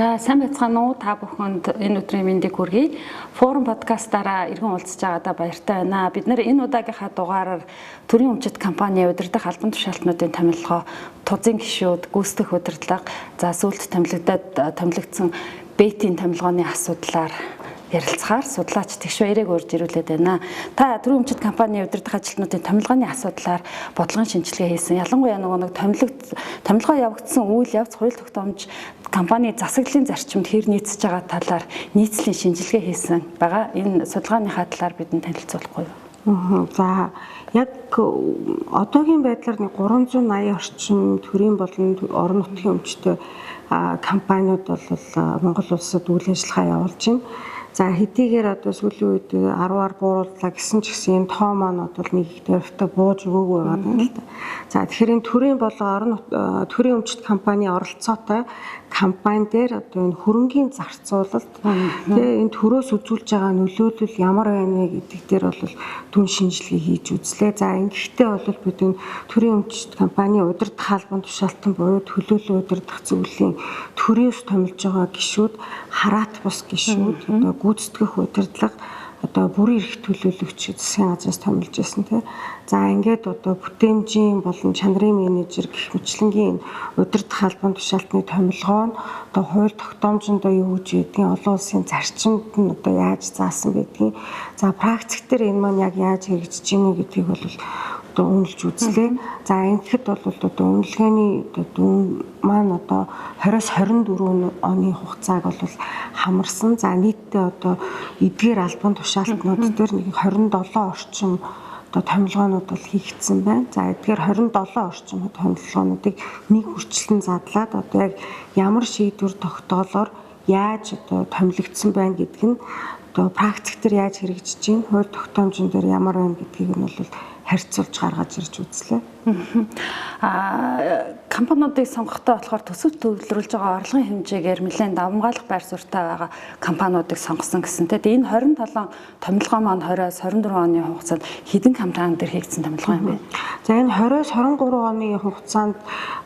За сайн байцгаана уу та бүхэнд энэ өдрийн мэндийг хүргэе. Форум подкастаараа иргэн уулзж байгаадаа баяртай байна. Бид нэр энэ удаагийнхаа дугаараар төрийн өмчит компани удирдах албан тушаалтнуудын томилгоо, тузын гишүүд, гүйцэтгэх удирдлага, за сүүлд томилогдсон бэтийн томилгооны асуудлаар ярилцахаар судлаач тэгш баярыг урьж ирүүлээд байна. Та төрийн өмчит компани удирдах ажилтнуудын томилгооны асуудлаар бодлогын шинжилгээ хийсэн. Ялангуяа нэг томилгоо явагдсан үйл явц, хууль тогтоомж компани засаглалын зарчимд хэр нийцэж байгаа талаар нийцлийн шинжилгээ хийсэн байгаа. Энэ судалгааныхаа талаар бидэнд танилцуулахгүй юу? За яг одоогийн байдлаар 380 орчим төрийн болон орон нутгийн өмчтэй компаниуд бол Монгол улсад үйл ажиллагаа явуулж байна. За хэдийгээр одоо сүүлийн үед 10-аар буурууллаа гэсэн ч гэсэн энэ тоо маань бол нэг их тавьтай бууж өгөөгүй байгаа юм л да. За тэгэхээр энэ төрийн өмчит компани оролцоотой компани дээр одоо энэ хөрөнгийн зарцуулалт тэгээ энэ төрөөс үзүүлж байгаа нөлөөлөл ямар байна вэ гэдэг дээр бол түн шинжилгээ хийж үзлээ. За ингэхдээ бол бид энэ төрийн өмчит компани удирдах албан тушаалтан буюу төлөөлөл удирдах зөвлөлийн төрөөс томилж байгаа гишүүд, хараат бус гишүүд, одоо гүйцэтгэх удирдлага, одоо бүрийн эрх төлөөлөгч засгийн газраас томилж байсан тийм. За ингээд одоо бүтээмжийн болон чанарын менежер гэх мэтлэнгийн удирдах албан тушаалтны томилгоо нь одоо хууль тогтоомжиндоо юу гэж байдгийг, олон улсын зарчимд нь одоо яаж заасан байдгийг, за практик дээр энэ маань яг яаж хэрэгжиж байна гэдгийг бол одоо үнэлж үзлээ. За ингэхэд бол одоо үнэлгээний дүн маань одоо 20-24 оны хугацааг бол хамарсан. За нийтдээ одоо эдгээр албан тушаалтнууд дээр нэг 27 орчим одоо томилгоонууд бол хийгдсэн байна. За эдгээр 27 орчим томилгоонуудыг нэг хүрчлэн задлаад одоо яг ямар шийдвэр тогтоолоор яаж одоо томилогдсон байна гэдг нь одоо практик дээр яаж хэрэгжиж байна, хууль тогтоомжн дээр ямар байна гэдгийг нь бол харьцуулж гаргаж ирж үзлээ. Компаниудыг сонгохдоо болохоор төсөв төвлөрүүлж байгаа орлогын хэмжээгээр нэлээд давмгаалах байр суурьтай байгаа компаниудыг сонгосон гэсэн. Тэгээд энэ 27 томилгоо маань 20-24 оны хугацаанд хэдэн компани дээр хийгдсэн томилгоо юм бэ? За энэ 20-23 оны хугацаанд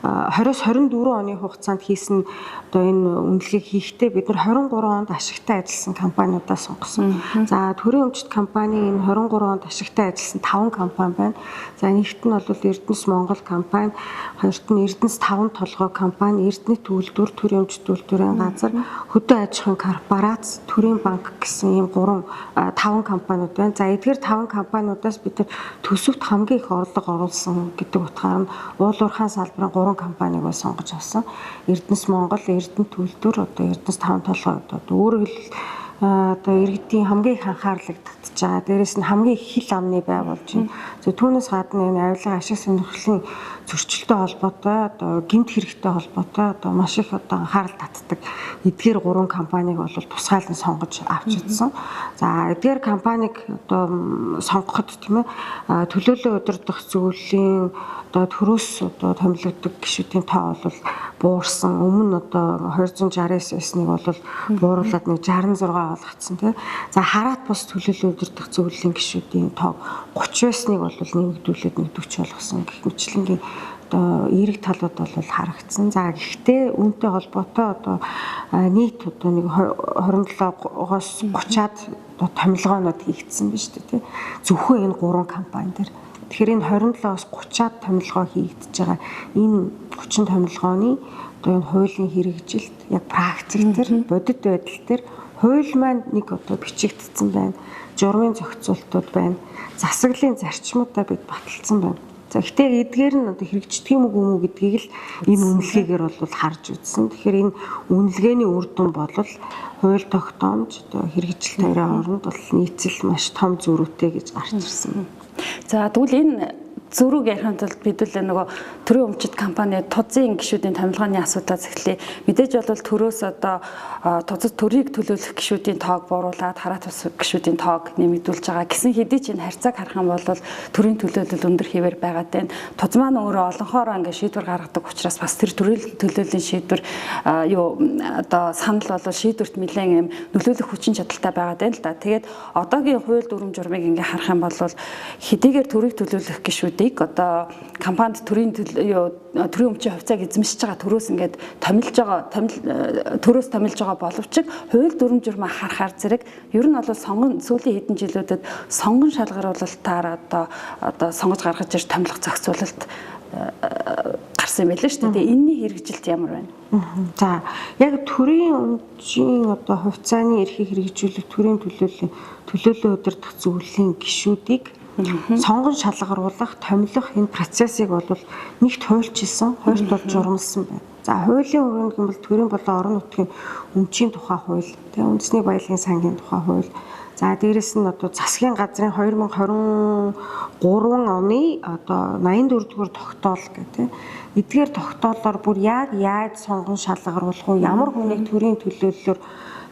20-24 оны хугацаанд хийсэн одоо энэ үнэлгээг хийхдээ бид нар 23 онд ашигтай ажилласан компаниудаа сонгосон. За төрийн өмчит компани энэ 23 онд ашигтай ажилласан 5 компани байна. За нэгт нь бол Эрдэнэс Монгол компани, хоёрт нь Эрдэнэс 5 толгой компани, Эрдэнэ төлөвлөр, төрийн өмчит үйлдвэрийн газар, хөдөө аж ахуйн корпорац, төрийн банк гэсэн ийм 5 компаниуд байна. За эдгээр 5 компаниудаас бид төсөвт хамгийн их орлого оруулсан гэдэг утгаар нь уулуурхаан салбарын 3 компанийг сонгож авсан. Эрдэнэс Монгол, Эрдэнэ төлөвлөр, одоо Эрдэнэс 5 толгой одоо өөрөөр хэлбэл одоо иргэдийн хамгийн их анхаарлыг татж байгаа. Дээрээс нь хамгийн их хил амны байгуулж байна. За түүнээс гадна энэ авилга ашиг сонирхлын зөрчилтэй холбоотой, одоо гэмт хэрэгтэй холбоотой одоо маш их одоо анхаарал татдаг эдгээр 3 компанийг бол тусгаалan сонгож авч ирсэн. За эдгээр компанийг одоо сонгоход тийм ээ төлөөлөл удирдах зөвлөлийн одоо төрөөс одоо томилогддог гишүүдийн тоо бол буурсан. Өмнө одоо 269 байсныг бол бууруулад нэг 66 болгоцсон тийм. За хараат бус төлөөлөл удирдах зөвлөлийн гишүүдийн тоо 30 байсныг бол нэмэгдүүлээд 40 болгосон гэх мэтлэнгийн одоо эерэг талууд бол харагдсан. За гэхдээ үүнтэй холбоотой одоо нийт одоо нэг 27-оос 30-аад одоо томилгоонууд хийгдсэн байна шүү дээ тийм. Зөвхөн энэ 3 компани дээр. Тэгэхээр энэ 27-оос 30-аад томилгоо хийгдэж байгаа энэ 30 томилгооны одоо энэ хуулийн хэрэгжилт яг практик дээр бодит байдал дээр хууль маань нэг одоо бичигдсэн байна. Журмын зохицуултууд байна. Засаглалын зарчмуудаа бид баталсан байна. За гэхдээ эдгээр нь одоо хэрэгждэг юм уу гэдгийг л энэ үнэлгээгээр бол харж үзсэн. Тэгэхээр энэ үнэлгээний үр дүн бол хууль тогтоомж одоо хэрэгжил тойрон оронд бол нийцэл маш том зөрүүтэй гэж гарч ирсэн. За тэгвэл энэ зөрүүг ярихын тулд бид л нөгөө төрийн өмчит компани тузын гишүүдийн томилгооны асуудлаас эхлэе. Мэдээж бол төрөөс одоо төрийг төлөөлөх гишүүдийн тоог бууруулад хараат ус гишүүдийн тоог нэмэгдүүлж байгаа гэсэн хэдий ч энэ харьцааг харах юм бол төрийн төлөөлөл өндөр хэвээр байгаа тань туз маань өөрөө олонхоор ингээд шийдвэр гаргадаг учраас бас тэр төрийн төлөөллийн шийдвэр одоо санал бол шийдвэрт нэлээд юм нөлөөлөх хүчин чадалтай байгаа тань л да. Тэгээд одоогийн хууль дүрм журмыг ингээд харах юм бол хэдийгээр төрийг төлөөлөх гишүүд гишүүдийг одоо компанид төрийн өмчийн хувьцааг эзэмшиж байгаа төрөөс ингээд төрөөс томилж байгаа боловч хууль дүрм журмаа харахаар зэрэг ер нь бол сүүлийн хэдэн жилүүдэд сонгон шалгаруулалтаар одоо сонгож гаргаж ирж томилох зохицуулалт гарсан байлаа шүү дээ. Энэний хэрэгжилт ямар байна? За яг төрийн өмчийн одоо хувьцааны эрхийг хэрэгжүүлэх төрийн төлөөлөл удирдах зөвлөлийн гишүүдийг сонгон шалгаруулах, томилох энэ процессыг бол нэгт хуульчилсан, хуульд бол журмалсан байна. За хуулийн өрөөнд гэвэл төрийн болон орон нутгийн өмчийн тухай хууль, тэгээ үндэсний баялагын сангийн тухай хууль. За дээрэс нь одоо засгийн газрын 2023 оны одоо 84 дугаар тогтоол гэдэг. Эдгээр тогтоолоор бүр яг яаж сонгон шалгаруулах уу, ямар хүнийг төрийн төлөөллөөр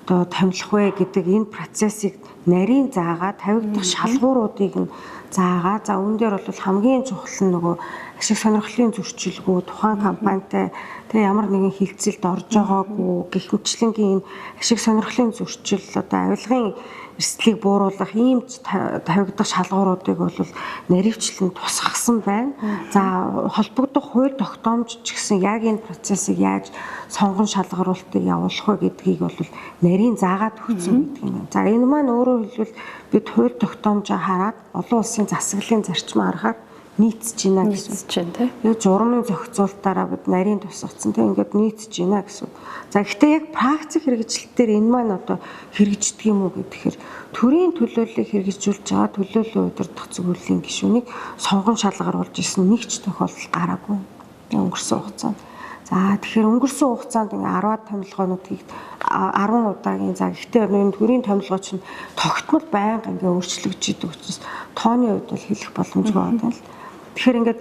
одоо томилох вэ гэдэг энэ процессыг нарийн заагаад тавигдах шалгууруудыг нь заагаа. За үүн дээр бол хамгийн чухал нь нөгөө ашиг сонирхлын зөрчилгүй тухайн компанитай тэгээ ямар нэгэн хилцэлд орж байгаагүй гэх мэтлэнгийн ашиг сонирхлын зөрчил одоо авилгын эрсдлийг бууруулах ийм тавигдах шалгууруудыг бол наривчлан тусгасан байна. За холбогдох хууль тогтоомж ч гэсэн яг энэ процессыг яаж сонгон шалгаруулалтыг явуулах вэ гэдгийг бол нарийн заагаад өгсөн гэдэг юм. За энэ маань өөрөөр хэлбэл бид хууль тогтоомжоо хараад олон улсын засаглалын зарчмаа харахад нийцж байна гэсэн чинь тийм. Яг журмын зохицуулалтаараа бид нарийн тусгацсан тийм ингээд нийцж байна гэсэн. За гэхдээ яг практик хэрэгжилтээр энэ маань одоо хэрэгждэг юм уу гэхээр төрийн төлөөллийг хэрэгжүүлж байгаа төлөөллийн удирдах зөвлөлийн гишүүнийг сонгон шалгаруулж исэн нэг ч тохиолдол гараагүй өнгөрсөн хугацаанд. За тэгэхээр өнгөрсөн хугацаанд ингээ 10-аад томилгоонууд хийгд 10 удаагийн за гэхдээ энэ төрийн томилгоо чинь тогтмол байнга ингээ өөрчлөгдөж идэг учраас тооны хувьд бол хэлэх боломжгүй байна л. Тэгэхээр ингээд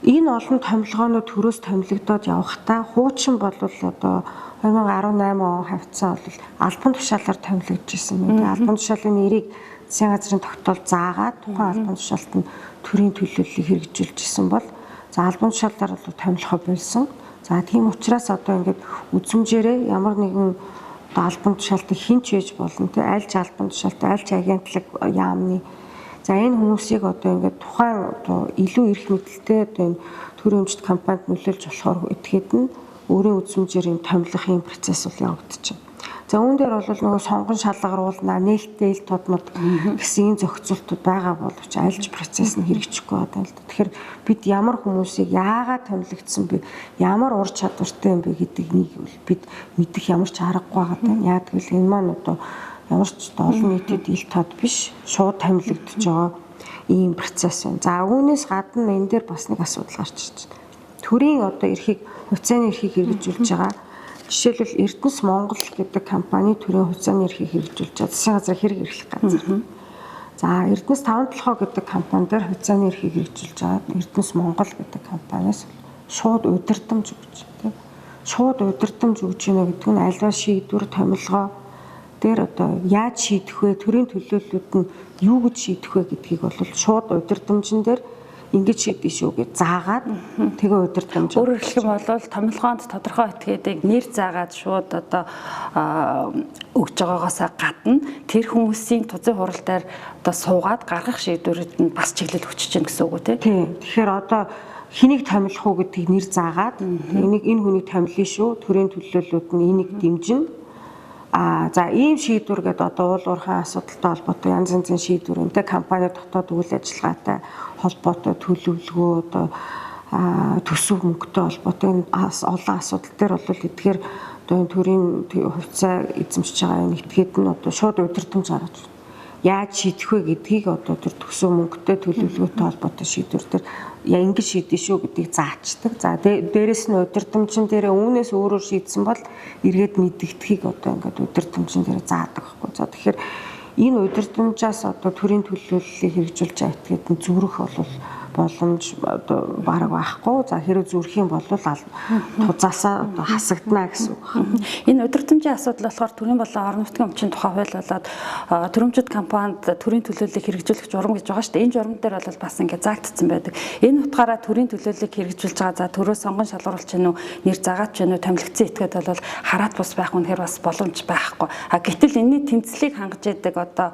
энэ олон томилгоонууд төрөөс томилогдоод явахдаа хуучин бол одоо 2018 он хавцаа бол албан тушаалаар томилогдож ирсэн юм. Тэгээ албан тушаалын нэрийг засгийн газрын тогтоол заагаад тухайн албан тушаалт нь төрийн төлөөллийг хэрэгжүүлж ирсэн бол за албан тушаалаар бол томилохоо болсон. За тийм учраас одоо ингээд үзмжээрээ ямар нэгэн албан тушаалтыг хинч байж болно. Тэ альж албан тушаалтай альж агентлаг яамны за энэ хүмүүсийг одоо ингээд тухайн одоо илүү эрх мэдэлтэй одоо энэ төрийн өмчт компанид нөлөөлж болохоор этгээд нь өөрийн үзмжээр юм томилох юм процесс бол явагдаж байна. За үүн дээр бол нөгөө сонгон шалгаруулна, нээлттэй ил тодмод гэсэн энэ зохицуултууд байгаа боловч альж процесс нь хэрэгжихгүй байна л да. Тэгэхээр бид ямар хүмүүсийг яагаад томилогдсон бэ? Ямар ур чадвартай юм бэ гэдгийг бид мэдэх ямар ч аргагүй байгаа юм. Яа гэвэл энэ маань одоо ямар ч олон нийтэд ил тод биш шууд томилогдож байгаа ийм процесс байна. За үүнээс гадна энэ дээр бас нэг асуудал гарч ирж байна. Төрийн одоо эрхийг хувьцааны эрхийг хэрэгжүүлж байгаа. Жишээлбэл Эрдэнэс Монгол гэдэг компани төрийн хувьцааны эрхийг хэрэгжүүлж байгаа. Засгийн газрын хэрэг эрхлэх газар. За Эрдэнэс 5-7 гэдэг компани дээр хувьцааны эрхийг хэрэгжүүлж байгаа. Эрдэнэс Монгол гэдэг компаниас шууд удирдамж өгч тийм. Шууд удирдамж өгч гинэ гэдэг нь альва шийдвэр томилгоо дээр одоо яаж шийдэх вэ? Төрийн төлөөллүүд нь юу гэж шийдэх вэ гэдгийг бол шууд удирдамжин дээр ингэж шийдэх шүү гэж заагаад тэгээ удирдамж. Өөрөөр хэлэх юм бол томилгоонд тодорхой этгээдийг нэр заагаад шууд одоо өгж байгаагаас гадна тэр хүмүүсийн тузын хурал дээр одоо суугаад гаргах шийдвэрүүд нь бас чиглэл өчөж гэн гэсэн үг үү тийм. Тэгэхээр одоо хэнийг томилох уу гэдгийг нэр заагаад энэ хүнийг томилно шүү. Төрийн төлөөллүүд нь энийг дэмжинэ. За ийм шийдвэр гэдэг одоо уул уурхайн асуудалтай холбоотой янз янзын шийдвэр үнтэй компани дотоод үйл ажиллагаатай холбоотой төлөвлөгөө одоо төсөв мөнгөтэй холбоотой энэ олон асуудал дээр бол эдгээр одоо энэ төрийн хувьцаа эзэмшиж байгаа энэ этгээд нь одоо шууд удирдамж гаргаж яаж шийдэх вэ гэдгийг одоо тэр төсөв мөнгөтэй төлөвлөгөөтэй холбоотой шийдвэр дээр ингэж шийдэх шүү гэдгийг заачдаг. За дээрэс нь удирдамжин дээр үүнээс өөрөөр шийдсэн бол эргээд мэдэгдэхийг одоо ингээд удирдамжин дээр заадаг байхгүй. За тэгэхээр энэ удирдамжаас одоо төрийн төлөөллийг хэрэгжүүлж байгаа этгээд нь зүрх бол боломж одоо бараг байхгүй. За хэрэв зүрх юм бол тузаасаа одоо хасагдана гэсэн үг. Энэ удирдамжийн асуудал болохоор төрийн болон орон нутгийн өмчийн тухай хууль болоод төрөмчд компанид төрийн төлөөллийг хэрэгжүүлэх журам гэж байгаа шүү дээ. Энэ журам дээр бол бас ингээд заагдсан байдаг. Энэ утгаараа төрийн төлөөллийг хэрэгжүүлж байгаа за төрөө сонгон шалгаруулж гэнэ үү, нэр заагаад гэнэ үү, томилогдсон этгээд бол хараат бус байх үнэхээр бас боломж байхгүй. Гэтэл энэний тэмцлийг хангаж яадаг одоо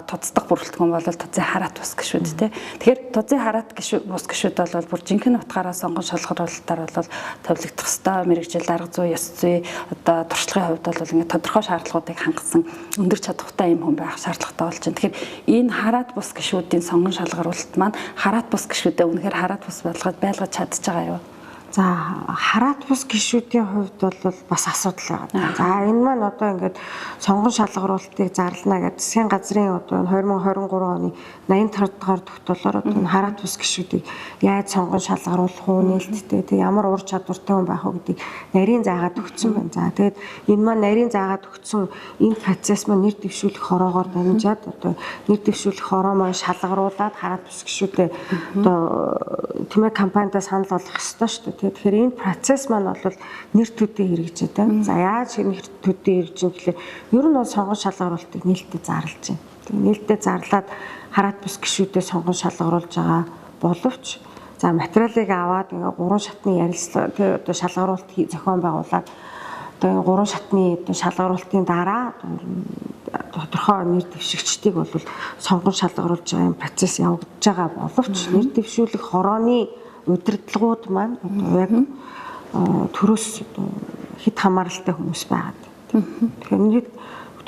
туцдах бүрэлдэхүүн бол тузын хараат бус гэж шүү дээ. Тэгэхээр тузын хараат хараад бус гишүүд бол бүр жинхэнэ утгаараа сонгон шалгаруулалтаар бол товлогдох ёстой мэрэгжил арга зүй, ёс зүй одоо туршлагын хувьд бол ингээд тодорхой шаардлагуудыг хангасан өндөр чадвартай юм хүн байх шаардлагатай болж байна. Тэгэхээр энэ хараад бус гишүүдийн сонгон шалгаруулалт маань хараад бус гишүүдэд үнэхээр хараад бус байлгаж чадчих байгаа юу? За хараат бус гишүүдийн хувьд бол бас асуудал байгаа. За энэ маань одоо ингээд сонгон шалгаруулалтыг зарлана гэдэг засгийн газрын одоо 2023 оны 85 дугаар тогтоолоор одоо хараат бус гишүүдийг яаж сонгон шалгаруулах уу, нээлттэй тэг ямар ур чадвартай хүн байх уу гэдгийг нарийн заагаад өгсөн байна. За тэгээд энэ маань нарийн заагаад өгсөн энэ процесс маань нэр дэвшүүлэх хороогоор дамжаад одоо нэр дэвшүүлэх хороо маань шалгаруулад хараат бус гишүүдэд одоо тэмээ компаниудаа санал болгох ёстой шүү дээ. Тэгэхээр энэ процесс маань бол нэр төдий хэрэгжиж байна. За яаж нэр төдий хэрэгжиж юм гэхлээр ер нь бол сонгон шалгаруулалтыг нээлттэй зарлж байна. Тэгээ нээлттэй зарлаад хараат бус гишүүдэд сонгон шалгаруулж байгаа боловч за материалыг аваад ингээ 3 шатны ярилцлага тий одоо шалгаруулалт зохион байгуулад одоо энэ 3 шатны одоо шалгаруулалтын дараа тодорхой нэр дэвшигчдийг бол сонгон шалгаруулж байгаа энэ процесс явагдаж байгаа боловч нэр дэвшүүлэх хорооны удирдлагууд маань одоо яг төрөөс хэд хамааралтай хүмүүс байгаад. Тэгэхээр нэг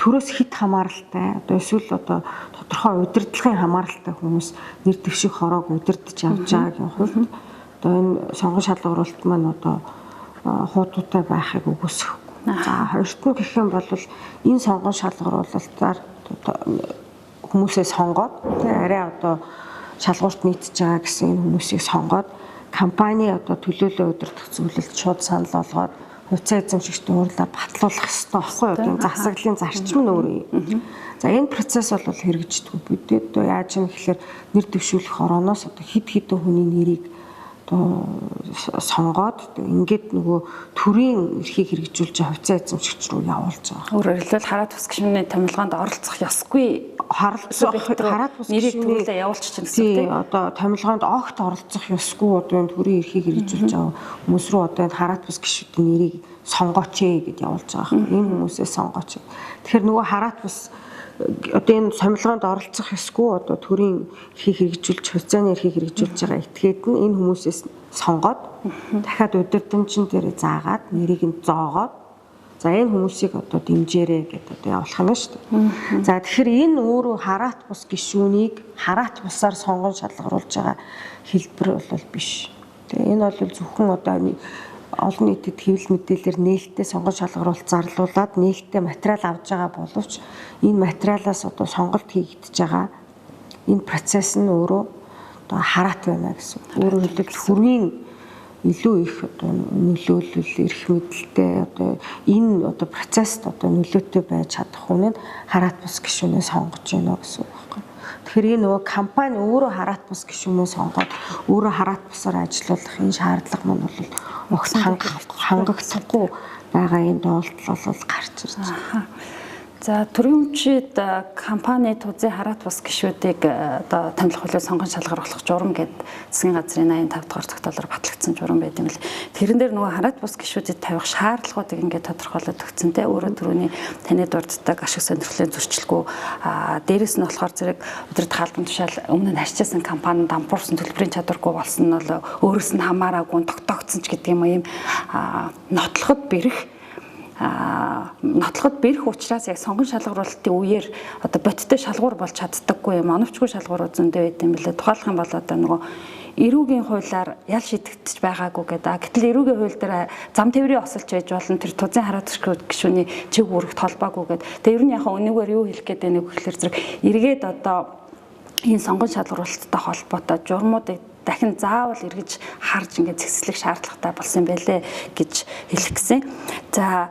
төрөөс хэд хамааралтай одоо эсвэл одоо тодорхой удирдлагын хамааралтай хүмүүс нэр дэвших хороог удирдах явж байгаагийн хувьд одоо энэ сонгон шалгаруулалт маань одоо хуудуутай байхыг үгүйсэх. За хоёрт нь гэх юм бол энэ сонгон шалгаруулалтаар хүмүүсээ сонгоод арай одоо шалгуурт нийтж байгаа гэсэн хүмүүсийг сонгоод компани одоо төлөөлөө удирдах зүйлд шууд санал болгоод хувьцаа эзэмшигчдийн уурлаа батлуулах хэрэгтэй байхгүй юу? Энэ засаглалын зарчим нь өөр юм. За энэ процесс бол хэрэгждэг. Бид одоо яаж юм гэхээр нэр дэвшүүлэх хорооноос одоо хэд хэдэн хүний нэрийг одоо сонгоод ингээд нөгөө төрийн эрхийг хэрэгжүүлж хувьцаа эзэмшигч рүү явуулж байгаа. Өөрөөр хэлбэл хараат бус гишүүний томилгоонд оролцох ёсгүй хараат бус нэрийг төрүүлээ явуулчих чинь гэсэн үг. Одоо томилгоонд огт оролцох ёсгүй одоо энэ төрийн эрхийг хэрэгжүүлж байгаа хүмүүс рүү одоо энэ хараат бус гишүүдийн нэрийг сонгооч гэд явуулж байгаа. Энэ хүмүүсээ сонгооч. Тэгэхээр нөгөө хараат бус одоо энэ томилгоонд оролцох ёсгүй одоо төрийн эрхийг хэрэгжүүлж хувьцааны эрхийг хэрэгжүүлж байгаа этгээд нь энэ хүмүүсээс сонгоод дахиад удирдамжин дээр заагаад нэрийг нь зоогоод за энэ хүмүүсийг одоо дэмжээрэй гэдээ одоо явуулах юм шүү дээ. За тэгэхээр энэ өөрөө хараат бус гишүүнийг хараат бусаар сонгон шалгаруулж байгаа хэлбэр бол биш. Тэгээ энэ бол зөвхөн одоо олон нийтэд хэвлэл мэдээлэлээр нээлттэй сонгон шалгаруулалт зарлуулад нээлттэй материал авж байгаа боловч энэ материалаас одоо сонголт хийгдэж байгаа энэ процесс нь өөрөө одоо хараат байна гэсэн. Өөрөөр хэлбэл хүргийн илүү их одоо нөлөөлөл эрх мэдэлтэй одоо энэ одоо процесст одоо нөлөөтэй байж чадах хүн нь хараат бус гишүүнээ сонгож байна гэсэн үг байхгүй. Тэгэхээр энэ нөгөө компани өөрөө хараат бус гишүүнээ сонгоод өөрөө хараат бусаар ажиллах энэ шаардлага маань бол огт хангагдахгүй байгаа энэ тоолтол бол гарч ирж байна. За төрийн өмчид компани тузын хараат бус гишүүдийг одоо томилох хөлөө сонгон шалгаруулах журам гэдэг засгийн газрын 85 дугаар тогтоолоор батлагдсан журам байт юм л. Тэрэн дээр нөгөө хараат бус гишүүдэд тавих шаардлагуудыг ингээд тодорхойлоод өгсөн те өөрөө төрөний таны дурддаг ашиг сонирхлын зөрчилгүй дээрэс нь болохоор зэрэг удирдах албан тушаал өмнө нь харьцаасан компани дампуурсан төлбөрийн чадваргүй болсон нь бол өөрөөс нь хамаараагүй тогтоогдсон ч гэдэг юм ийм нотлоход бэрх учраас яг сонгон шалгаруулалтын үеэр одоо бодиттой шалгуур болж чаддаггүй юм. Оновчгүй шалгуурууд зөндөө байт юм билээ. Тухайлх юм бол одоо нөгөө эрүүгийн хуулиар ял шийдэгдэж байгаагүй гэдэг. Гэтэл эрүүгийн хууль дээр зам тээврийн осолч байж болно. Тэр тузын хараат гишүүний чиг үүрэгт холбоогүй гэдэг. Тэгээ ер нь яхаа өнөөгөр юу хэлэх гээд байна вэ гэхээр зэрэг эргээд одоо энэ сонгон шалгаруулалттай холбоотой журмуудыг дахин заавал эргэж харж ингээд зэгслэх шаардлагатай болсон байлээ гэж хэлэх гэсэн. За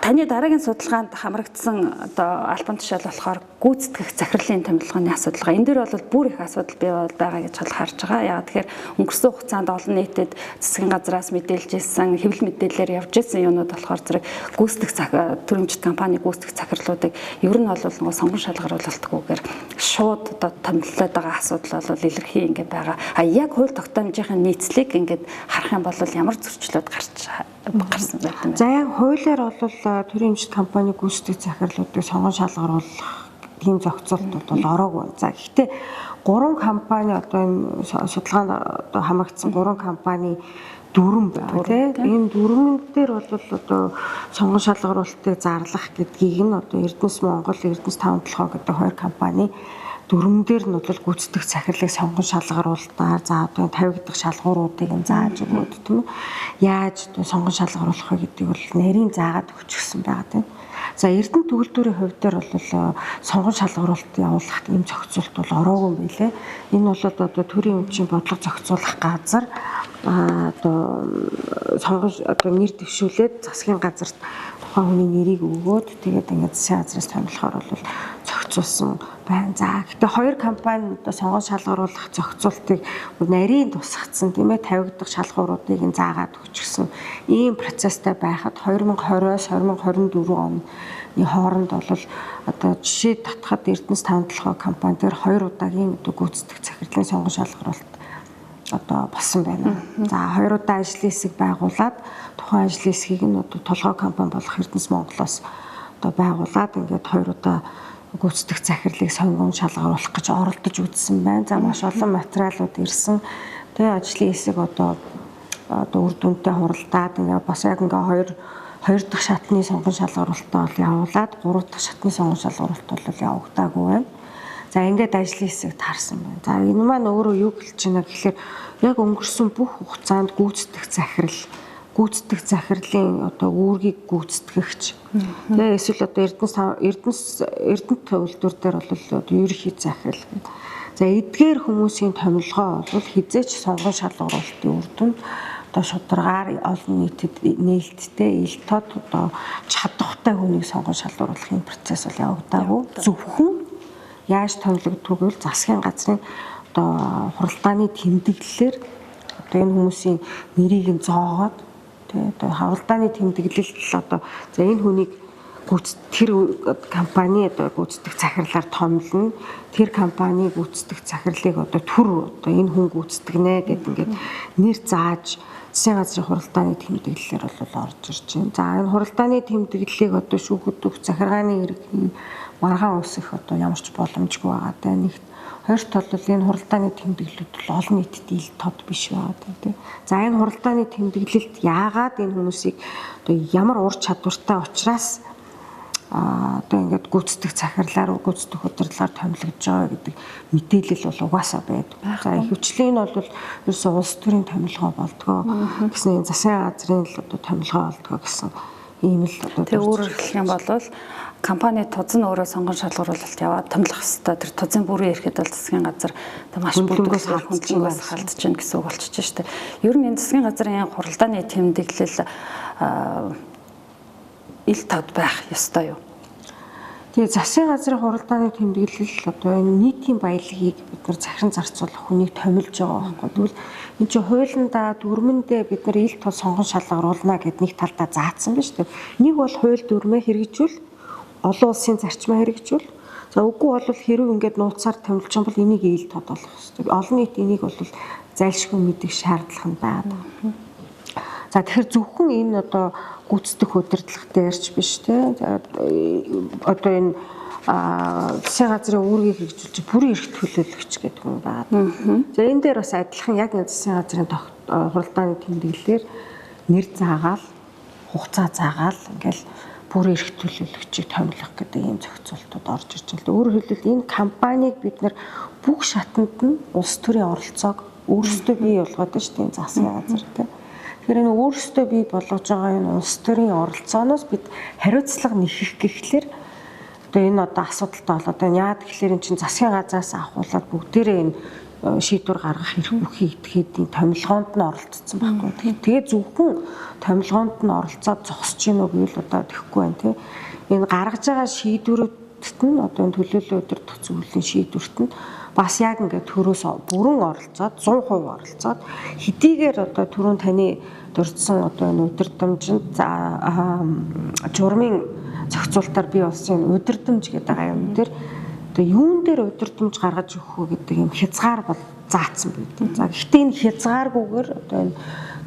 таны дараагийн судалгаанд хамрагдсан одоо албан тушаал болохоор гүйцэтгэх захирлын томилгооны асуудал. Энэ дээр бол бүр их асуудал бий байгаа гэж харж байгаа. Яагаад тэгэхээр өнгөрсөн хугацаанд олон нийтэд засгийн газраас мэдээлж ирсэн, хэвлэл мэдээлэлээр явж ирсэн юмнууд болохоор зэрэг гүйцэтгэх төрөмжит компани гүйцэтгэх захирлуудыг ер нь бол нөгөө сонгон шалгаруулалтгүйгээр шууд одоо томилоод байгаа асуудал бол илэрхий ингэ байгаа. А яг хууль тогтоомжийн нийцлийг ингээд харах юм бол ямар зөрчлүүд гарсан байдаг вэ? За яг хуулиар бол төрийн эмчит компани гүйцэтгэх захирлуудыг сонгон шалгаруулах тийм зохицуултууд бол ороогүй. За гэхдээ 3 компани одоо энэ судалгаанд одоо хамрагдсан 3 компани дүрм байна тийм. Энэ дүрмэн дээр бол одоо сонгон шалгаруулалтыг зарлах гэдгийг нь одоо Эрдэнэс Монгол, Эрдэнэс 5-7 гэдэг 2 компани дүрмэн дээр нь бол гүйцэтгэх захирлыг сонгон шалгаруулалтаар за одоо 50 дахь шалгууруудыг нь зааж өгөөд тийм үү. Яаж одоо сонгон шалгаруулах вэ гэдгийг бол нарийн заагаад өгчихсэн байгаа тийм. За Эрдэнэ төгөлдөрийн хувьд дээр бол сонгон шалгаруулалт явуулахад ийм зохицуулт бол ороогүй юм билээ. Энэ бол одоо төрийн өмчийн бодлого зохицуулах газар одоо сонгон одоо нэр дэвшүүлээд засгийн газарт тухайн хүний нэрийг өгөөд тэгээд ингээд засгийн газраас томилохоор бол зохицуулсан байна. За гэхдээ 2 компани одоо сонгон шалгаруулах зохицуултыг нарийн тусгацсан тийм ээ 50 дахь шалгууруудыг нь заагаад өгчихсөн ийм процесстэй байхад 2020-оос 2024 оны хооронд бол одоо жишээ татхад Эрдэнэс 5-7 компани дээр 2 удаагийн одоо гүйцэтгэх захирлын сонгон шалгаруулалт одоо болсон байна. За 2 удаа ажлын хэсэг байгуулад тухайн ажлын хэсгийг нь одоо толгой компани болох Эрдэнэс Монголоос одоо байгуулад ингээд 2 удаа гүйцэтгэх захирлыг сонгон шалгаруулах гэж оролдож үзсэн байна. За маш олон материалууд ирсэн. Тэгээ ажлын хэсэг одоо үр дүнтэй хуралдаад ингээд бас яг ингээд 2 дахь шатны сонгон шалгаруулалтаа бол явуулаад 3 дахь шатны сонгон шалгаруулалт бол явагдаагүй байна. За ингээд ажлын хэсэг таарсан байна. За энэ маань өөрөө юу гэлж байна гэхээр яг өнгөрсөн бүх хугацаанд гүйцэтгэх захирлын одоо үүргийг гүйцэтгэгч. Тэгээ эсвэл одоо Эрдэнэт төвлөрдөр дээр бол ерөнхий захирал гэдэг. За эдгээр хүмүүсийн томилгоо бол хизээч сонгон шалгаруулалтын үр дүнд одоо шударгаар олон нээлттэй ил тод одоо чадвартай хүнийг сонгон шалгаруулахын процесс бол явагдаагүй. Зөвхөн яаж томилогддог вэ? Засгийн газрын одоо хуралдааны тэмдэглэлээр одоо энэ хүмүүсийн нэрийг нь зоогоод одоо хавалдааны тэмдэглэлд одоо за энэ хүнийг тэр компани одоо гүйцэтгэх захирлаар томилно. Тэр компани гүйцэтгэх захирлыг одоо одоо энэ хүн гүйцэтгэнэ гэдэг ингээд нэр зааж засгийн газрын хуралдааны тэмдэглэлээр бол орж ирж байна. За энэ хуралдааны тэмдэглэлийг одоо шүүхэд өгөх захиргааны иргэн маргаан үсэх одоо ямар ч боломжгүй байгаа даа. Нэгт хоёрт бол энэ хуралдааны тэмдэглэлүүд бол олон нийтэд ил тод биш байгаа тийм. За энэ хуралдааны тэмдэглэлд яагаад энэ хүмүүсийг одоо ямар ур чадвартай учраас одоо ингээд гүйцэтгэх захирлаар гүйцэтгэх удирдлагаар томилогдож байгаа гэдэг мэдээлэл бол угаасаа байдаг. За ихэвчлэн нь бол ерөөсөө улс төрийн томилгоо болдгоо гэсэн энэ засгийн газрын л одоо томилгоо болдгоо гэсэн ийм л одоо тэг өөрөөр хэлэх юм бол компани туз нь өөрөө сонгон шалгаруулалт яваад томилох хэвээр тэр тузын бүрийн ирэхэд бол засгийн газар маш бүлгээс халдж гин гэсэн үг болчихж штэ. Ер нь энэ засгийн газрын хуралдааны тэмдэглэл ил тод байх ёстой юу? Тэгээ засгийн газрын хуралдааны тэмдэглэл одоо энэ нийтийн баялагийг бид нар захиран зарцуулах хүнийг томилж байгаа байхгүй. Тэгвэл энэ чинь хуулиндаа дүрмэндээ бид нар ил тод сонгон шалгаруулна гэд нэг талдаа заасан байна шүү дээ. Нэг бол хууль дүрмээ хэрэгжүүл, олон улсын зарчмаа хэрэгжүүл. За үгүй бол хэрв ингээд нууцаар томилж байгаа бол энийг ил тод болох хэрэгтэй. Олон нийт энийг бол зайлшгүй мэдэх шаардлага нь байгаа. За тэгэхээр зөвхөн энэ одоо гүйцэтгэх удирдлага дээрч биш те одоо энэ засгийн газрын үүргийг хэрэгжүүлж бүрийн эрхт төлөөлөгч гэдэг хүн байна. За энэ дээр бас адилхан яг засгийн газрын хуралдааны тэмдэглэлээр нэр заагаал хугацаа заагаал ингээл бүрийн эрхт төлөөлөгчийг томилох гэдэг ийм зохицуултууд орж ирж байна. Өөрөөр хэлбэл энэ компанийг бид нар бүх шатанд нь улс төрийн оролцоог өөрсдөө бий болгоод шүү дээ засгийн газар те. Тэгэхээр энэ өөрсдөө бий болгож байгаа энэ улс төрийн оролцооноос бид хариуцлага нэхэх гэхлээр одоо энэ одоо асуудалтай болоод байна. Яа тэгэхээр эн чинь засгийн газраас авахуулаад бүгдээрээ энэ шийдвэр гаргах эрх бүхий этгээдийн томилгоонд нь оролцсон байхгүй. Тэгээ зөвхөн томилгоонд нь оролцоод зогсож гинөө гэвэл одоо тэхгүй байна тийм. Энэ гаргаж байгаа шийдвэрүүдэд нь одоо энэ төлөөлөл удирдах зөвлөлийн шийдвэрт нь бас яг ингээд төрөөс бүрэн оролцоод 100% оролцоод хэдийгээр одоо түрүүн таны дурдсан одоо энэ удирдамжинд журмын зохицуултаар бий болсон удирдамж гэдэг аюун дээр одоо юун дээр удирдамж гаргаж өгөх вэ гэдэг юм хязгаар бол заасан байдаг. За гэхдээ энэ хязгааргүйгээр одоо энэ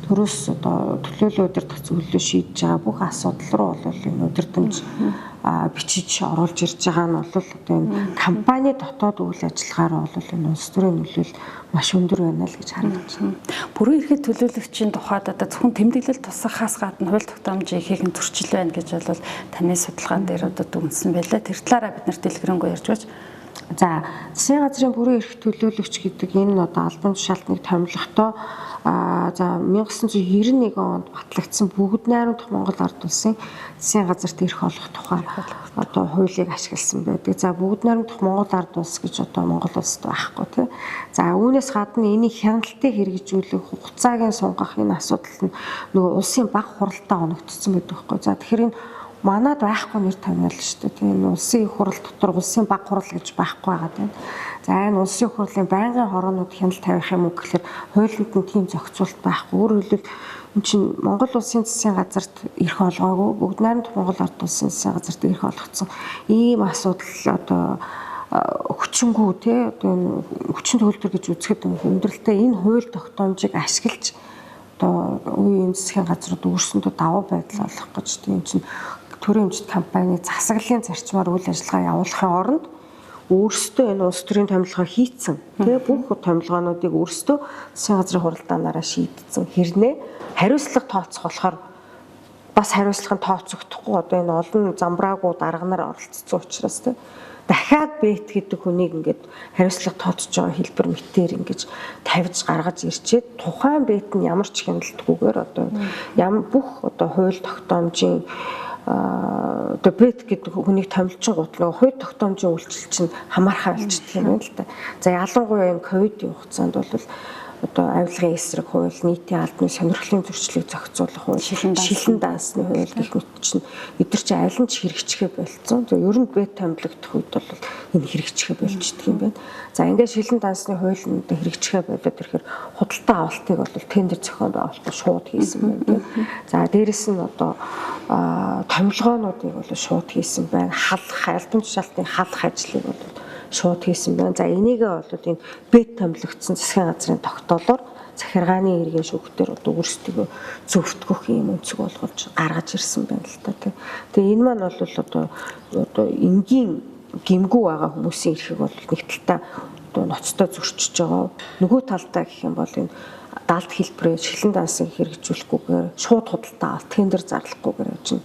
төрөөс одоо төлөөлөл удирдах зөвлөлөө шийдэж байгаа бүх асуудал руу бол энэ удирдамж бичиж оруулж ирж байгаа нь бол одоо энэ компани дотоод үйл ажиллагаар бол энэ улс төрийн нөлөөлөл маш өндөр байна л гэж харагдаж байна. Бүрэн эрхт төлөөлөгчийн тухайд одоо зөвхөн тэмдэглэл тусахаас гадна хууль тогтоомжийн ихийг нь зөрчил байна гэж бол таны судалгаан дээр одоо дүгнсэн байлаа. Тэр талаараа бид нарт дэлгэрэнгүй ярьж байж. За засгийн газрын бүрэн эрх төлөөлөгч гэдэг энэ одоо албан тушаалтныг томилохдоо за 1991 онд батлагдсан бүгд найрамдах Монгол ард улсын засгийн газарт эрх олох тухай одоо хуулийг ашигласан байдаг. За бүгд найрамдах Монгол ард улс гэж одоо Монгол улсад байхгүй тийм. За үүнээс гадна энийг хяналтыг хэрэгжүүлэх хугацааг сунгах энэ асуудал нь нөгөө улсын баг хуралдаа оногдсон байдаг байхгүй. За тэгэхээр энэ манад байхгүй нэр томьёол шүү дээ. Тийм улсын их хурал дотор улсын баг хурал гэж байхгүй байгаа тийм. За энэ улсын их хурлын байнгын хороонууд хяналт тавих юм уу гэхээр хуулинд нь тийм зохицуулт байхгүй. Өөрөөр хэлбэл энэ чинь Монгол улсын засгийн газарт эрх олгоогүй бүгд найрамдах Монгол ард улсын засгийн газарт эрх олгоцсон ийм асуудал одоо хүчингүү тий одоо энэ хүчин төгөлдөр гэж үзэхэд өндөрлөлтөө энэ хууль тогтоомжийг ашиглаж одоо үеийн засгийн газрууд өөрсөндөө даваа байдал олох гэж тийм чинь төрийн өмчт компани засаглалын зарчмаар үйл ажиллагаа явуулахын оронд өөрсдөө энэ улс төрийн томилгоо хийцэн тэгээ бүх томилгоонуудыг өөрсдөө засгийн газрын хуралдаанаараа шийдсэн хэрнээ хариуцлага тооцох болохоор бас хариуцлагын тооцогдохгүй одоо энэ олон замбраагууд арга нар оролцсон учраас тэгээ дахиад бэт гэдэг хүнийг ингээд хариуцлага тооцож байгаа хэлбэр мэтээр ингэж тавьж гаргаж ирчээд тухайн бэт нь ямар ч хяналтгүйгээр одоо бүх одоо хууль тогтоомжийн одоо бэт гэдэг хүнийг томилчин гут нөгөө хууль тогтоомжийн үйлчлэл чинь хамаархаа болчихдөг юм байна л да. За ялангуяа энэ ковидын хугацаанд бол одоо авилгын эсрэг хууль, нийтийн албаны сонирхлын зөрчлийг зохицуулах хууль, шилэн дансны хууль гэх мэт чинь эдгээр чинь аль нь ч хэрэгжихээ болцсон. За ер нь бэт томилогдох үед бол энэ хэрэгжихээ болчихдөг юм байна. За ингээд шилэн дансны хууль нь хэрэгжихээ болоод ирэхээр худалдаа авалтыг бол тендер зохион байгуулалт шууд хийсэн байна. За дээрэс нь одоо томилгоонуудыг бол шууд хийсэн байна. Албан тушаалтын халах ажлыг бол шууд хийсэн байна. За энийгээ бол энэ бэт томилогдсон засгийн газрын тогтоолоор захиргааны иргэн шүүхтэр одоо өөрсдөө зөвтгөх юм өнцөг болгож гаргаж ирсэн байна л та тийм. Тэгээ энэ маань бол одоо энгийн гимгүү байгаа хүмүүсийн эрхийг бол нэг талдаа одоо ноцтой зөрчиж байгаа. Нөгөө талдаа гэх юм бол энэ даалт хэлбэрээр шилэн дансыг хэрэгжүүлэхгүйгээр шууд худалдаа авалт тендер зарлахгүйгээр чинь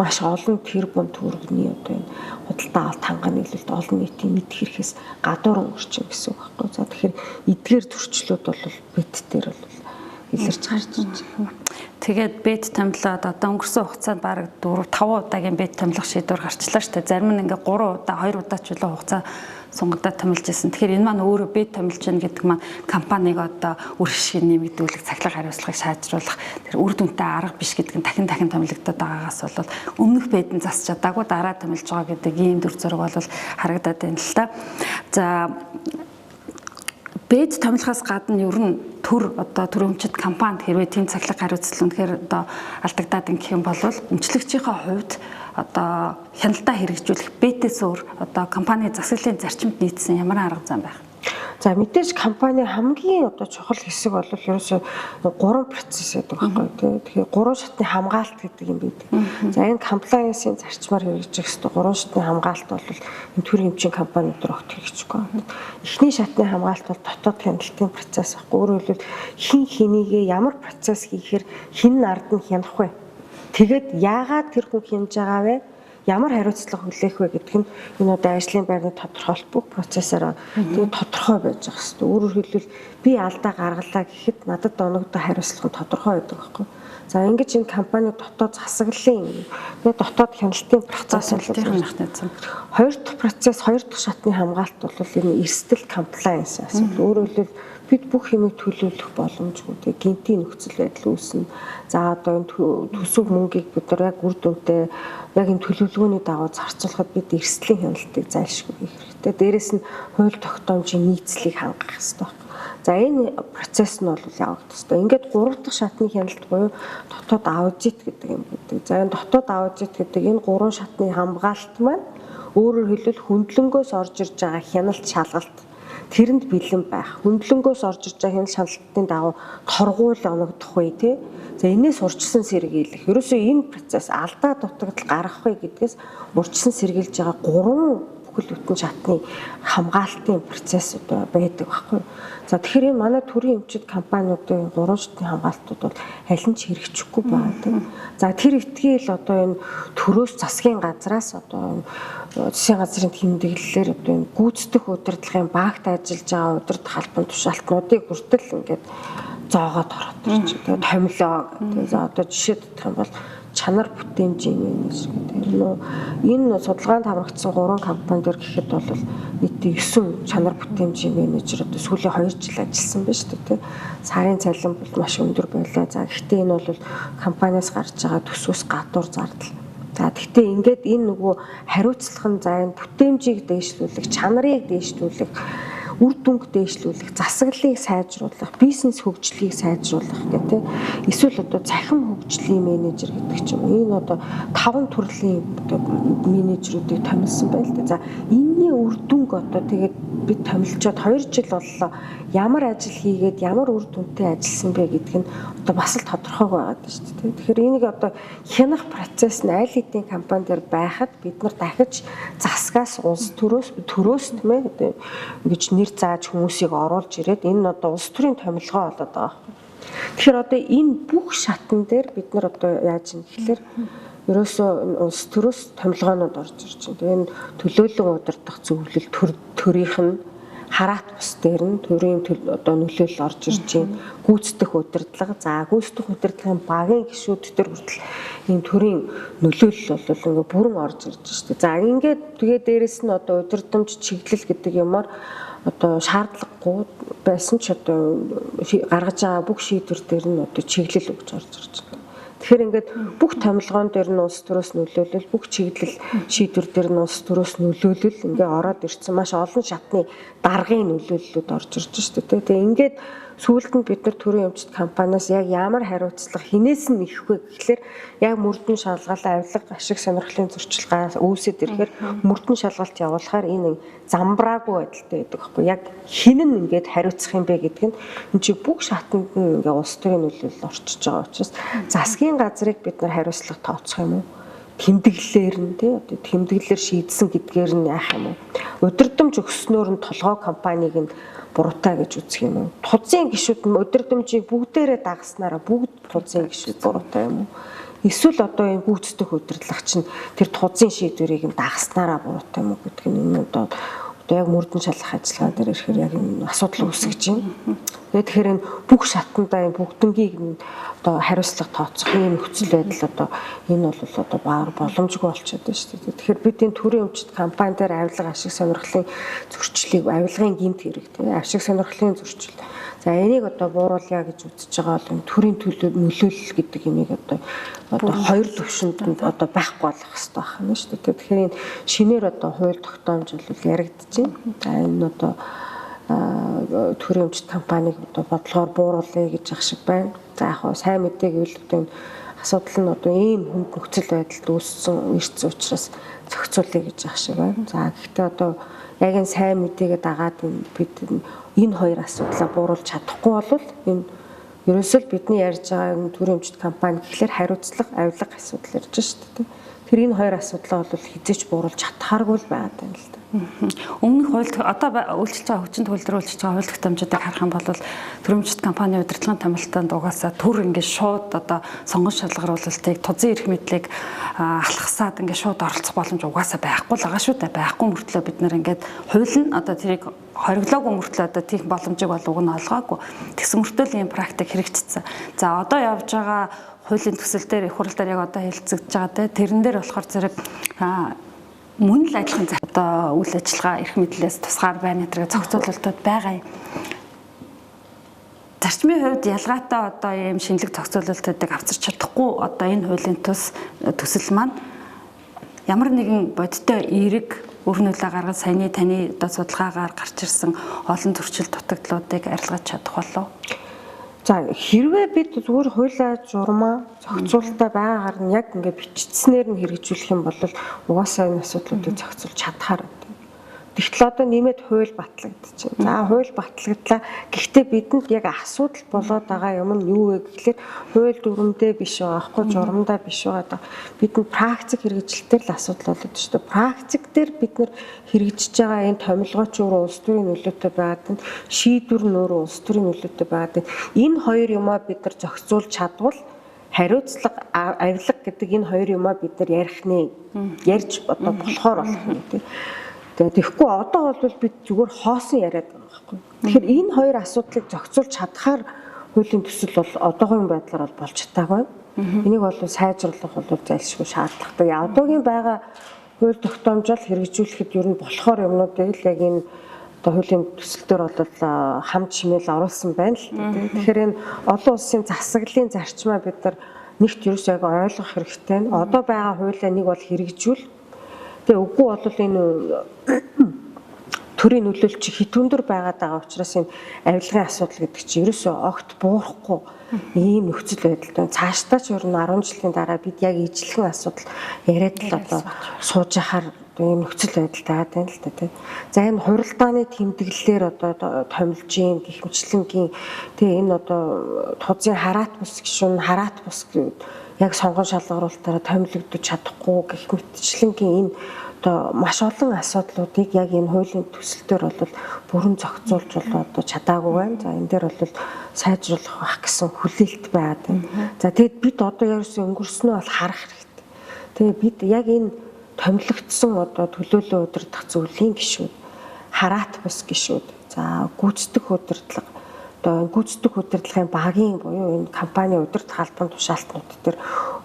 маш олон тэрбум төгрөгийн одоо энэ худалдаа авалт ханганы нийлүүлэлт олон нийтийн мэд хэрэгээс гадуур өнгөрчин гэсэн үг байхгүй. За тэгэхээр эдгээр зөрчлүүд бол бэт дээр бол илэрч гарч ирж байна. Тэгээд бэт томилоод одоо өнгөрсөн хугацаанд бараг 4-5 удаагийн бэт томилох шийдвэр гарчлаа шүү дээ. Зарим нь ингээ 3 удаа 2 удаа ч үлээ хугацаа сунгадаа томилж ирсэн. Тэгэхээр энэ маань өөрөө бэт томилж гэнэ гэдэг маань компаниг одоо үр ашиг нэмэгдүүлэх, цахилгаан хариуцлагыг сайжруулах тэр үр дүнтэй арга биш гэдэг нь дахин томилогдоод байгаагаас бол өмнөх бэд нь засч чадаагүй дараа томилж байгаа гэдэг ийм дүр зураг бол харагдаад байна л та. За бэд томилохоос гадна ер нь одоо төрийн өмчит компанид хэрвээ тийм цахилгаан хариуцлага үнэхээр одоо алдагдаад ингэх юм бол өмчлөгчийнхээ хувьд одоо хяналтаа хэрэгжүүлэх бэтээс өөр одоо компани засаглалын зарчимд нийцсэн ямар арга зам байх? За мэдээж компани хамгийн одоо чухал хэсэг бол ерөөсөө 3 процесс гэдэг байхгүй тийм. Тэгэхээр 3 шатны хамгаалалт гэдэг юм байдаг. За энэ compliance-ийн зарчмаар хэрэгжих ёстой 3 шатны хамгаалалт бол энэ төрийн эмчийн компаниуд руу огт хэрэгжихгүй байна. Эхний шатны хамгаалалт бол дотоод хяналтын процесс байхгүй. Өөрөөр хэлбэл хин хинийгээ ямар процесс хийхээр хин ард нь хянах вэ? Тэгэд яагаад тэр хүн хянаж байгаа вэ? Ямар хариуцлага хүлээх вэ гэдэг нь энэ одоо ажлын байрны тодорхойлт бүх процессороо тийм тодорхой байж байгаа хэвээр. Өөрөөр хэлбэл би алдаа гаргалаа гэхэд надад оногдох хариуцлага нь тодорхой байдаг байхгүй. За ингэж энэ компани дотоод засаглалын дотоод хяналтын процесс бол хоёр дахь процесс, хоёр дахь шатны хамгаалалт бол энэ эрсдэл compliance асуудал. Өөрөөр хэлбэл бид бүх юмыг төлөвлөх боломжгүй тийм гинтийн нөхцөл байдал үүснэ. За одоо энэ төсөв мөнгийг бид нар яг үр дүнтэй яг энэ төлөвлөгөөний дагуу зарцуулахад бид эрсдлийн хяналтыг зайлшгүй хийх хэрэгтэй. Дээрээс нь хууль тогтоомжийн нийцлийг хангах хэрэгтэй. За энэ процесс нь бол явагдах хэрэгтэй. Ингээд 3 дахь шатны хяналт буюу дотоод аудит гэдэг юм байдаг. За энэ дотоод аудит гэдэг энэ 3 шатны хамгаалалт маань өөрөөр хэлбэл хөндлөнгөөс орж ирж байгаа хяналт шалгалт тэрэнд бэлэн байх. Хөндлөнгөөс орж иж байгаа хяналт шаналлтын дагуу торгуул оногдох үе тий. За энэс урьдчилан сэргийлэх. Ерөөсөө энэ процесс алдаа дутагдал гаргах вэ гэдгээс урьдчилан сэргийлж байгаа 3 бүхэл бүтэн шатны хамгаалтын процесс одоо байдаг байхгүй. За тэгэхээр энэ манай төрийн эмчит компаниудын 3 шатны хамгаалтууд бол аль нь ч хэрэгжихгүй байдаг. За тэр итгээл одоо энэ төрөөс засгийн газраас одоо засгийн газрын тэмдэглэлээр одоо энэ гүйцэтгэх удирдлагын багт ажиллаж байгаа удирдах албан тушаалтнуудыг хүртэл ингээд зоогоод ороод ирж байгаа. Томилоо гэдэг. За одоо жишээ дэх юм бол чанар бүтээмжийн менежер гэдэг. Энэ судалгаанд хамрагдсан 3 компани дээр гэхэд бол нийтдээ 9 чанар бүтээмжийн менежер одоо сүүлийн 2 жил ажилласан байна шүү дээ. Сарын цалин бол маш өндөр байлаа. За гэхдээ энэ бол компаниас гарч байгаа төсвөөс гадуур зардал. За гэхдээ ингээд энэ нөгөө хариуцлах нь за энэ бүтээмжийг дээшлүүлэх, чанарыг дээшлүүлэх, үр дүнг дээшлүүлэх, засаглалыг сайжруулах, бизнес хөгжлийг сайжруулах гэх тээ. Эсвэл одоо цахим хөгжлийн менежер гэдэг ч юм. Энэ одоо 5 төрлийн одоо менежерүүдийг томилсон байл та. За энэний үр дүнг одоо тэгээд бид томилчоод 2 жил боллоо. Ямар ажил хийгээд ямар үр дүнтэй ажилласан бэ гэдг нь одоо бас л тодорхойгүй байгаа шүү дээ. Тэгэхээр энийг одоо хянах процесс нь аль хэдийн компани дээр байхад бид нар дахиж засгаас улс төрөөс тийм ээ одоо ингэж нэр зааж хүмүүсийг оруулж ирээд энэ нь одоо улс төрийн томилгоо болоод байгаа. Тэгэхээр одоо энэ бүх шатн дээр бид нар одоо яаж юм гэхэлэр ерөөсөө улс төрөөс томилгоонууд орж ирж байна. Тэгээ энэ төлөөлөн удирдах зөвлөл төрийнх нь хараат бус дээр нь төрийн одоо нөлөөлөл орж ирж байна. Гүйцэтгэх удирдлага, за гүйцэтгэх удирдлагын багийн гишүүд төр хүртэл энэ төрийн нөлөөлөл бол ингээ бүрэн орж ирж шүү дээ. За ингээд тэгээ дээрэс нь одоо удирдамж чиглэл гэдэг юмар одоо шаардлагагүй байсан ч одоо гаргаж байгаа бүх шийдвэр дээр нь одоо чиглэл өгч орж ирж байна. Тэгэхээр ингээд бүх томилгоон дээр нь улс төрөөс нөлөөлөл, бүх чиглэл шийдвэр дээр нь улс төрөөс нөлөөлөл ингээ ороод ирсэн маш олон шатны даргын нөлөөллүүд орж ирж шүү дээ. Тэгээ ингээд сүүлд нь бид нар төрийн эмчит компаниас яг ямар хариуцлага хинээс нь их вэ гэхэлэр яг мөрдөн шалгалт, авилга, ашиг сонирхлын зөрчил үүсэт ирэхээр мөрдөн шалгалт явуулахаар энэ замбраагүй байдалтай байдаг байхгүй. Яг хин нь ингээд хариуцах юм бэ гэдг нь энэ чи бүх шатанд нь ингээ улс төрийн нөлөөлөл орчиж байгаа учраас засгийн газрыг бид нар хариуцлага тооцох юм уу? Тэмдэглэлээр нь тий одоо тэмдэглэлээр шийдсэн гэдгээр нь яах юм уу? Удирдамж өгснөөр нь толгой компанийг нь буруутай гэж үзэх юм уу? Тузын гишүүд нь удирдамжийг бүгдээрээ дагснараа бүгд тузын гишүүд буруутай юм уу? Эсвэл одоо энэ гүйцэтгэх удирдлагч нь тэр тузын шийдвэрийг нь дагснараа буруутай юм уу гэдэг нь одоо яг мөрдөн шалгах ажиллагаа дээр ирэхээр яг энэ асуудал үүсгэж байна. Тэгэхээр энэ бүх шатандаа энэ бүгднгийг одоо хариуцлага тооцох юм нөхцөл байдал одоо энэ бол одоо боломжгүй болчиход байна шүү дээ. Тэгэхээр бид энэ төрийн эмчит компани дээр авилга ашиг сонирхлын зөрчлийг авилгын гэмт хэрэг тийм ашиг сонирхлын зөрчил. За энийг одоо бууруулъя гэж үзэж байгаа бол төрийн нөлөөлөл гэдэг юмыг одоо хоёр төвшөнд одоо байхгүй болох хэрэгтэй байна шүү дээ. Тэгэхээр энэ шинээр одоо хууль тогтоомж бол яригдчихэв. За энэ одоо төрийн эмчит компаниг одоо бодлогоор бууруулъя гэж ах шиг байна. За яг хоо сайн мэдээ гэвэл одоо энэ асуудал нь одоо ийм хүнд нөхцөл байдалд үүссэн учраас зохицуулъя гэж ах шиг байна. За гэхдээ одоо яг энэ сайн мэдээгээ дагаад бид энэ хоёр асуудлаа бууруулж чадахгүй бол энэ ерөөсөө бидний ярьж байгаа энэ төрийн эмчит компани гэхлээр хариуцлага, авилга асуудал ярьж шүү дээ. Тэр энэ хоёр асуудлаа бол хизээч бууруулж чадхааргүй л байгаад байна л да. Өмнөх хууль одоо үйлчилж байгаа хүчин төгөлдөр үйлчилж байгаа хууль тогтоомжуудыг харах юм бол төрийн эмчит компани удирдлагын томилтонд угаасаа төр ингээд шууд одоо сонгон шалгаруулалтыг тузын эрх мэдлийг алхасаад ингээд шууд оролцох боломж угаасаа байхгүй л байгаа шүү дээ. Байхгүй мөртлөө бид нар ингээд хууль нь одоо тэрийг хориглоогүй мөртлөө одоо тийм боломжийг бол уг нь олгоогүй. Тэгсэн мөртөө ийм практик хэрэгжчихсэн. За одоо явж байгаа хуулийн төсөл дээр их хурл дээр яг одоо хэлэлцэгдэж байгаа те тэрэн дээр болохоор зэрэг мөн л адилхан одоо үйл ажиллагаа эрх мэдлээс тусгаар байна гэдэг зохицуулалтууд байгаа юм. Зарчмын хувьд ялгаатай одоо ийм шинэлэг зохицуулалтуудыг авчирч чадахгүй одоо энэ хуулийн төсөл маань ямар нэгэн бодиттой эерэг өр нөлөө гаргаж саяны таны одоо судалгаагаар гарч ирсэн олон зөрчил дутагдлуудыг арилгаж чадах болов. За хэрвээ бид зүгээр хуулиа журмаа зохицуулалтаа байгаагаар нь яг ингээд биччихснээр нь хэрэгжүүлэх юм бол угаасаа энэ асуудлуудыг зохицуулж чадхаар байна. Тэгтэл одоо нэмээд хууль батлагдчихэв. За хууль батлагдлаа. Гэхдээ бидэнд яг асуудал болоод байгаа юм нь юу вэ гэхлээр хууль дүрмдээ биш байгаа, аахгүй журамдаа биш байгаа. Бидэнд практик хэрэгжилтээр л асуудал болоод шүү дээ. Практик дээр бид нэр хэрэгжиж байгаа энэ томилгооч өөрөө улс төрийн нөлөөтэй байгаад энэ шийдвэр нь өөрөө улс төрийн нөлөөтэй байгаад энэ хоёр юмаа бид нар зохицуулж чадвал хариуцлага, авилга гэдэг энэ хоёр юмаа бид нар ярих нэ. Ярьж одоо болохоор болох юм тийм. Тэгэхгүй одоо бол бид зүгээр хоосон яриад байгаа байхгүй. Тэгэхээр энэ хоёр асуудлыг зохицуулж чадхаар хуулийн төсөл бол одоогийн байдлаар бол болж чадаагүй. Энийг бол сайжруулах бол зайлшгүй шаардлагатай. Одоогийн байгаа хууль тогтоомжол хэрэгжүүлэхэд ер нь болохоор юмнуудыг л яг энэ одоо хуулийн төсөл дээр бол хамт шимэл оруулсан байна л. Тэгэхээр энэ олон улсын засаглалын зарчмаа бид нар нэгт ерөөсөө ойлгох хэрэгтэй. Одоо байгаа хуулиа нэг бол хэрэгжүүл. Тэгээ үгүй бол энэ төрийн нөлөөлч хитүүндэр байгаад байгаа учраас энэ авилгын асуудал гэдэг чинь ерөөсөө огт буурахгүй ийм нөхцөл байдалтай. Цаашдаа ч ер нь 10 жилийн дараа бид яг ижлэгэн асуудал яриад л одоо сууж яхаар ийм нөхцөл байдалтай байна л да тийм. За энэ хуралдааны тэмдэглэлээр одоо томилж гин гэх мэтлэнгийн тэгээ энэ одоо тузын хараат бус гişүн хараат бус яг сонгон шалгаруулалтаараа томилогдож чадахгүй гэх мэтчлэнгийн энэ одоо маш олон асуудлуудыг яг энэ хуулийн төсөлтөөр бол бүрэн зохицуулж одоо чадаагүй байна. За энэ дээр бол сайжруулах байх гэсэн хүлээлт байгаад байна. За тэгэд бид одоо ерөөсөө өнгөрснөө бол харах хэрэгтэй. Тэгээ бид яг энэ томилогдсон одоо төлөөлөө удирдах зөвлөлийн гишүүд, хараат бус гишүүд, за гүйцэтгэх удирдлага одоо гүйцэтгэх удирдлагын багийн буюу энэ компани удирдах албан тушаалтнууд дээр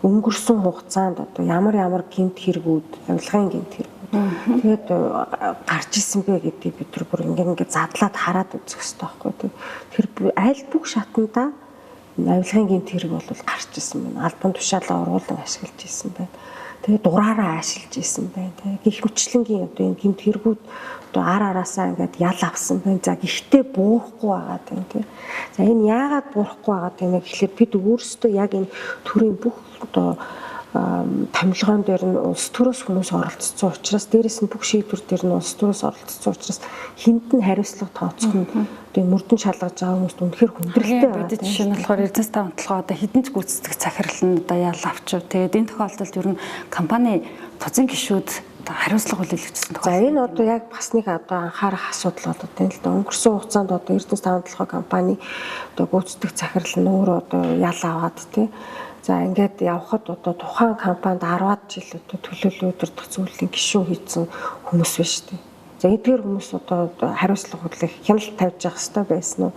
өнгөрсөн хугацаанд одоо ямар гэмт хэрэгүүд, авилгын гэмт хэрэгүүд тэгээд гарч исэн бэ гэдгийг бид бүр ингээд задлаад хараад үзэх хэрэгтэй байхгүй тийм. Тэр аль бүх шатандаа авилгын гэмт хэрэг бол гарч исэн байна. Албан тушаалаа оруулан ашиглаж исэн байна. Тэгээд дураараа ашиглаж исэн байна. Тэгээд гих мэтлэнгийн одоо энэ гэмт хэрэгүүд одоо араасаа ингээд ял авсан байна. За гэхдээ буурахгүй байгаа тийм. За энэ яагаад буурахгүй байгаа тийм гэхэлээ бид өөрсдөө яг энэ төрийн бүх одоо томилгоон дээр нь улс төрөөс хүмүүс оролцсон учраас дээрээс нь бүх шийдвэр дээр нь улс төрөөс оролцсон учраас хүнд нь хариуцлага тооцох нь одоо мөрдөн шалгаж байгаа хүмүүст үнэхээр хүндрэлтэй байна. Бид жишээ нь болохоор Эрдэнэс тавталгаа одоо хэдэн ч гүйцэтгэх захирал нь одоо ял авчив. Тэгээд энэ тохиолдолд ер нь компани тузын гишүүд хариуцлага хүлээлгэжсэн тохиол. За энэ одоо яг бас нэг одоо анхаарах асуудал болоод байна л да. Өнгөрсөн хугацаанд одоо Эрдэнэс тавталгаа компани одоо гүйцэтгэх захирал нь өөрөө одоо ял аваад тий. За ингээд явхад одоо тухайн компанид 10-аад жил одоо төлөөлөл удирдах зөвлөлийн гишүүн хийсэн хүмүүс байна шүү дээ. За эдгээр хүмүүс одоо хариуцлага хүлээх хяналт тавьж явах хэрэгтэй байсан уу?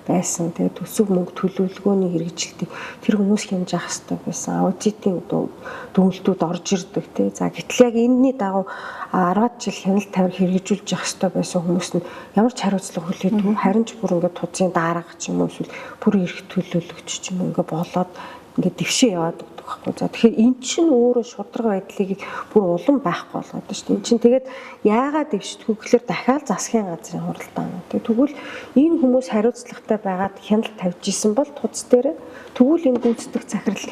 Байсан. Тэгээд төсөв мөнгө төлөвлөгөөний хэрэгжилтийг тэр хүмүүс хянаж явах хэрэгтэй байсан. Аудитын дүгнэлтүүд орж ирдэг тий. За гэтэл яг энэний дагуу 10-аад жил хяналт тавир хэрэгжүүлж явах хэрэгтэй байсан хүмүүс нь ямар ч хариуцлага хүлээдгүй харин ч бүр ингээд тузын дарга ч юм уу эсвэл бүр эрх төлөөлөгч ч юм уу ингээд болоод ингээд дэвшээ яваад өгдөг байхгүй. За тэгэхээр эн чинь өөрөө шударга байдлыг бүр улам байхгүй болгоод байна шүү дээ. Эн чинь тэгээд яагаад дэвшдэггүй гэхээр дахиад засгийн газрын хуралдаан. Тэгвэл энэ хүмүүс хариуцлагатай байгаад хяналт тавьж исэн бол туц дээр тэгвэл энэ гүйцэтгэх захирал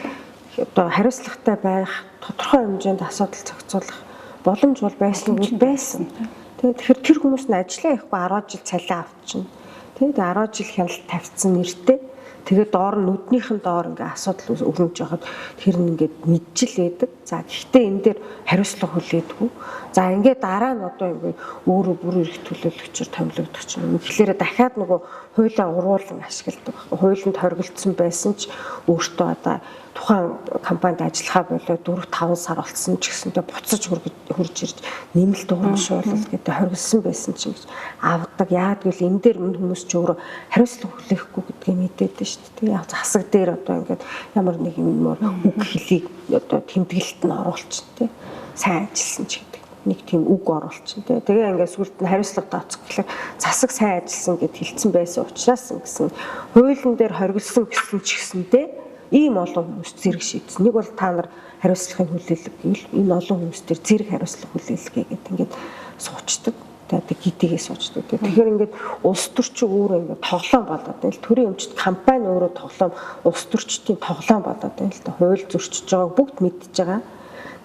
одоо хариуцлагатай байх тодорхой хэмжээнд асуудал зохицуулах боломж бол байсан үл байсан. Тэгэхээр тэр хүмүүс нь ажиллаа ихгүй 10 жил цалин авчихна. Тэгээд 10 жил хяналт тавьчихсан нэртэй. Тэгээд доор нь нүднийхэн доор ингээ асуудал өрнөж яхад тэр нь ингээд мэдчил байдаг. За гэхдээ энэ дээр хариуцлага хүлээдэггүй. За ингээд дараа нь одоо ингээ өөрөө бүр эрх төлөөлөгчөөр томилогдох ч юм. Тэгэхээр дахиад нөгөө хуулиа уруулан ашигладаг байхгүй. Хуулинд хоригдсон байсан ч өөртөө одоо тухайн компанид ажиллахаа болоод 4-5 сар болсон ч гэсэнтэй буцаж хурж ирж нэмэлт урамшуулал гэдэг хоригдсон байсан ч гэж авдаг. Яагаад гэвэл энэ дээр хүмүүс ч өөрөө хариуцлага хүлээхгүй гэдгийг мэдээд байна шүү дээ. Яг засаг дээр одоо ингээд ямар нэг юм үг хэлийг одоо тэмдэглэлт нь оруулчихна тий. Сайн ажилласан ч гэдэг нэг тийм үг оруулчихна тий. Тэгээ ингээд сүлд нь хариуцлага тооцох гэхээр засаг сайн ажилласан гэд хэлсэн байсан учраас гэсэн хуулийн дээр хоригдсон гэсэн ч гэсэнтэй ийм олон хүмүүс зэрэг шийдсэн. Нэг бол та нар хариуцлагын хүлээлэг гэвэл энэ олон хүмүүс төр зэрэг хариуцлага хүлээлгээ гэдэг ингээд суучдаг. Тэгээд гидийгээ суучдаг. Тэгэхээр ингээд улс төрчин өөрөө ингээд тоглоом болоод байна л. Төрийн өмчт компани өөрөө тоглоом, улс төрчдийн тоглоом болоод байна л. Хууль зөрчиж байгааг бүгд мэдж байгаа.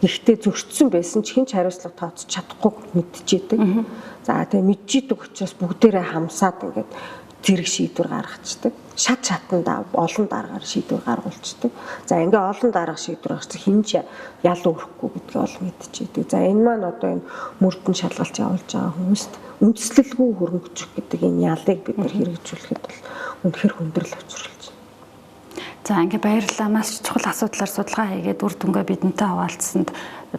ихтэй зөрчсөн байсан ч хэн ч хариуцлага тооцож чадахгүй мэдчихэдэг. За тэгээ мэдчихдэг учраас бүгдээрээ хамсаад ингээд зэрэг шийдвэр гаргацдаг. Шатанда олон дараагаар шийдвэр гаргуулцдаг. За ингээ олон дараах шийдвэр гаргах хин ч ял өрөхгүй гэдгийг ол мэдчихэдэг. За энэ маань одоо энэ мөрдөн шалгалт явуулж байгаа хүмүүст үндэслэлгүй хөрөнгөжих гэдэг энэ ялыг бид нар хэрэгжүүлэхэд бол үнэхээр хүндрэл учруулж байна. За ингээ баярлалаа. Маш чухал асуудлаар судалгаа хийгээд үр дүнгээ бидэнтэй хуваалцсанд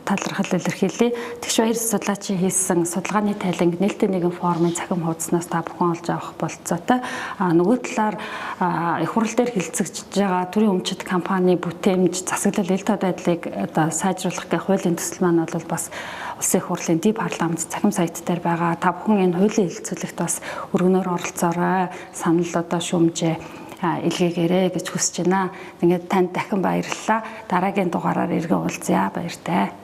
талархал илэрхийлье. Тэгш баяр судлаачийн хийсэн судалгааны тайланг нээлттэй нэгэн форумын цахим хуудаснаас та бүхэн олж авах болцоотой. Нөгөө талаар их хурал дээр хилцэгдэж байгаа төрийн өмчит компани бүтээмж засаглал ил тод байдлыг одоо сайжруулах гэх хуулийн төсөл маань бол бас улсын их хурлын дэв парламент цахим сайт дээр байгаа. Та бүхэн энэ хуулийн хэлэлцүүлэгт бас өргөнөөр оролцоорой. Санал одоо шүүмжээ илгээгээрэй гэж хүсэж байна. Тэгээд танд дахин баярлалаа. Дараагийн дугаараар иргэн уулзъя. Баяртай.